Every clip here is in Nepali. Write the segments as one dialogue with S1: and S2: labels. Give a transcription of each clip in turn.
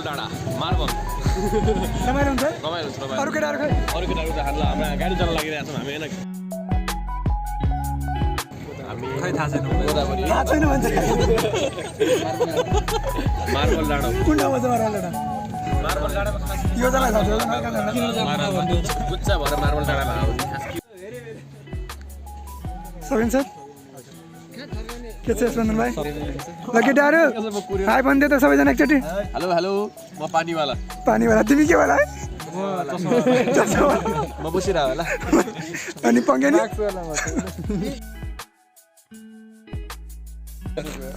S1: डाँडा मार्बल
S2: रमाइलो हुन्छ
S1: रमाइलो हुन्छ
S2: अरू केटाहरू खै
S1: अरू केटाहरू त हाल्ला हाम्रो गाडी चलाउन लागिरहेको छौँ हामी होइन हामी
S3: खै थाहा छैन
S1: गोदावरी
S2: थाहा छैन भन्छ
S1: मार्बल डाँडा
S2: कुन ठाउँमा छ मार्बल डाँडा
S1: मार्बल डाँडाको खास
S2: यो जग्गा छ
S1: गुच्चा भएर मार्बल डाँडामा आउने खास
S2: सकिन्छ के छ यशवन्तन भाइ ल केटाहरू हाई भनिदियो त सबैजना एकचोटि
S1: हेलो हेलो म पानीवाला
S2: पानीवाला तिमी के होला है
S1: म बसिरहेको होला
S2: अनि पङ्गेनी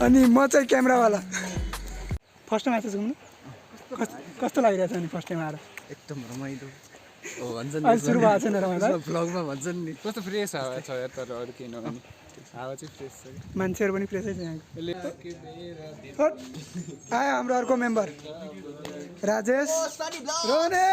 S2: अनि म चाहिँ क्यामेरावाला फर्स्ट टाइम आएको छु घुम्नु कस्तो लागिरहेछ अनि फर्स्ट टाइम आएर
S3: एकदम रमाइलो हो भन्छ नि
S2: अहिले सुरु भएको छैन रमाइलो
S3: भ्लगमा भन्छन् नि कस्तो फ्रेस हावा छ यार तर अरू केही नभने हावा चाहिँ फ्रेस छ
S2: मान्छेहरू पनि फ्रेसै छ यहाँको आयो हाम्रो अर्को मेम्बर राजेश रोने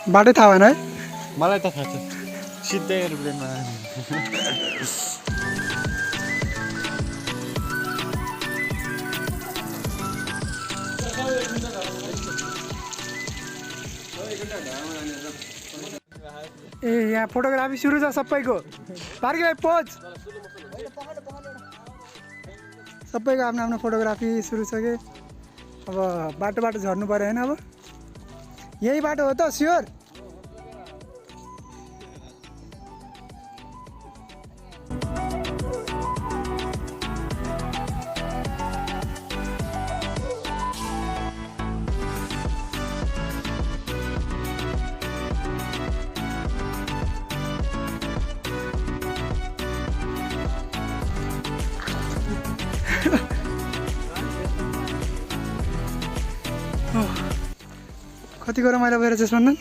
S2: बाटै थाहा भएन है
S3: मलाई त थाहा छ सिधै एरोप्लेनमा
S2: ए यहाँ फोटोग्राफी सुरु छ सबैको पार्की भाइ पोज सबैको आफ्नो आफ्नो फोटोग्राफी सुरु छ कि अब बाटो बाटो झर्नु पऱ्यो होइन अब यही बाटो हो त स्योर कतिको रमाइलो भएर चाहिँ स्पन्दन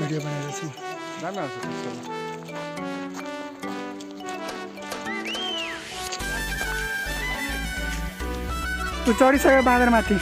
S2: भिडियो बनाएर छु तँ चढिसक्यो बाँदर माथि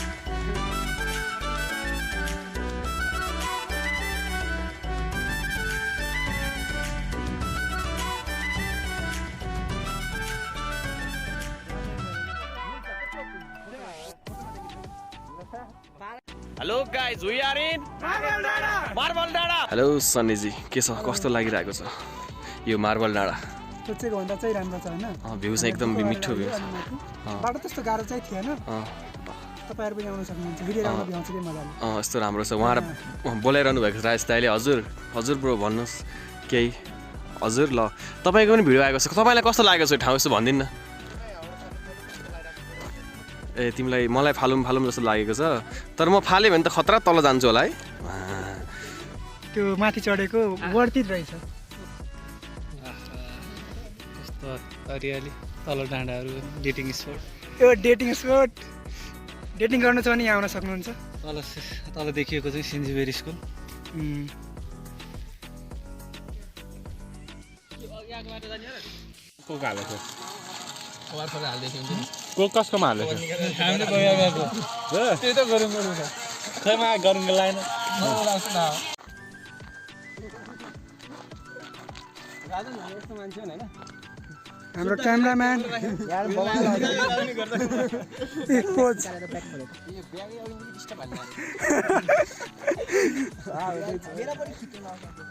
S1: hello guys we are in मार्बल डाँडा हेलो सन्नीजी के छ कस्तो लागिरहेको छ यो मार्बल डाँडा
S2: सोचेको भन्दा चाहिँ राम्रो छ होइन
S1: भ्यू चाहिँ एकदम मिठो भ्यू
S2: बाटो त्यस्तो गाह्रो चाहिँ थिएन तपाईँहरू पनि आउन सक्नुहुन्छ भिडियो राम्रो भ्याउँछ कि मजाले
S1: यस्तो राम्रो छ उहाँ बोलाइरहनु भएको छ राजेश दाइले हजुर हजुर ब्रो भन्नुहोस् केही हजुर ल तपाईँको पनि भिडियो आएको छ तपाईँलाई कस्तो लागेको छ ठाउँ यसो भनिदिनु न ए तिमीलाई मलाई फालुम फालुम जस्तो लागेको छ तर म फालेँ भने त खतरा तल जान्छु होला है
S2: त्यो माथि चढेको वर्थित रहेछ
S3: कस्तो हरियाली तल डाँडाहरू डेटिङ स्पोट
S2: यो डेटिङ स्पोट डेटिङ गर्नु छ भने यहाँ आउन सक्नुहुन्छ
S3: तल देखिएको चाहिँ सिन्जिबेरी स्कुल
S1: को कसकोमा हालेको
S3: हामीले गएको त्यही त गरौँ खैमा गरौँ लाइन
S2: हाम्रो क्यामेराम्यान पोज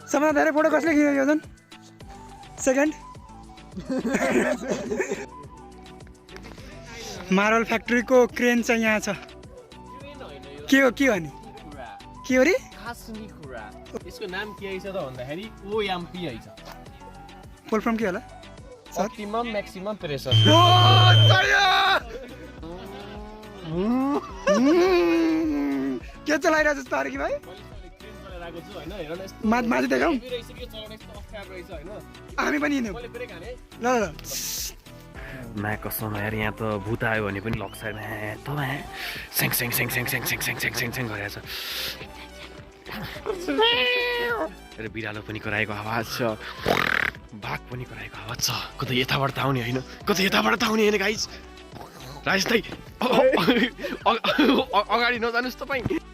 S2: सबभन्दा धेरै फोटो कसले खिच्यो झन् सेकेन्ड मार्बल फ्याक्ट्रीको क्रेन चाहिँ यहाँ छ के हो भने के हो रे
S1: यसको नाम के आइछ त भन्दाखेरि ओएमपी आइछ
S2: फुल फर्म के होला
S1: अप्टिमम म्याक्सिमम प्रेसर
S2: के चलाइरहेको छ तारकी भाइ माथि देखाउँ हामी पनि हिँड्यौँ ल ल
S1: मा कसम यार यहाँ त भूत आयो भने पनि लग्छ तपाईँ स्याङ स्याङ स्याङ स्याङ स्याङ स्याङ स्याङ स्याङ स्याङ स्याङ गरिरहेछ र बिरालो पनि कराएको आवाज छ बाघ पनि कराएको आवाज छ कतै यताबाट त आउने होइन कतै यताबाट त आउने होइन गाइज राजेश दाइ अगाडि नजानुहोस् तपाईँ